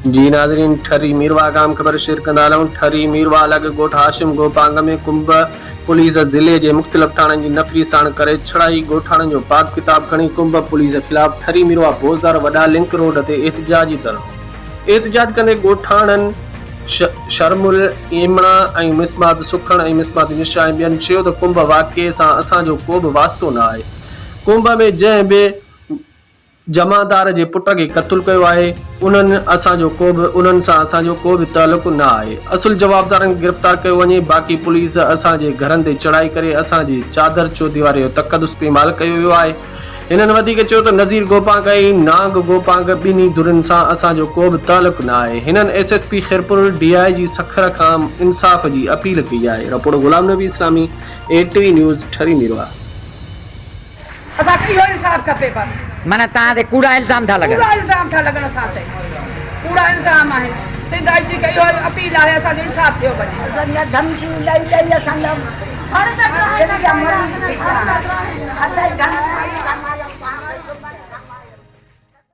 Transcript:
जी नाज़रीन, ठरी मीरवा गाम ख़बर शेयर कंदा हलूं। ठरी मीरवा अलॻ ॻोठ हाशिम गोपांग में कुंभ पुलिस ज़िले जे मुख़्तलिफ़ थाणनि जी नफ़री साण करे छड़ाई ॻोठाणनि जो बाब किताब खणी कुंभ पुलिस ख़िलाफ़ ठरी मीरवा बोज़दार वॾा लिंक रोड ते एहतिजाजी धरणो। एहतिजाज कंदे ॻोठाणनि शर्मुल इमणा ऐं मिसबात सुखण ऐं मिसबात निशा ऐं ॿियनि चयो त कुंभ वाक़िए सां असांजो को बि वास्तो न आहे। कुंभ में जंहिं बि जमादार जे पुट खे क़त्ल कयो आहे उन्हनि सां असांजो को बि तालुक़ न आहे। असुल जवाबदारनि खे गिरफ़्तार कयो वञे। बाक़ी पुलिस असांजे घरनि ते चढ़ाई करे असांजे चादर चौदीवारी जो तक़दुस पामाल कयो वियो आहे। हिननि वधीक चयो त नज़ीर गोपांग ऐं नांग गोपांग ॿिन्ही धुरनि सां असांजो को बि तालुक़ न आहे। हिननि एसएसपी खैरपुर DIG सखर खां इंसाफ़ जी अपील कई आहे। रिपोर्ट गुलाम नबी इस्लामी, ATV न्यूज़, ठरी मीरवा। माना तव्हां ते कूड़ा इल्ज़ाम था लॻनि? कूड़ा इल्ज़ाम था लॻनि असां ते, कूड़ा इल्ज़ाम आहे। सिंधाई जी कई हुई अपील आहे असांजो इंसाफ़ थियो वञे। असांजा धमकी ॾेई असांजा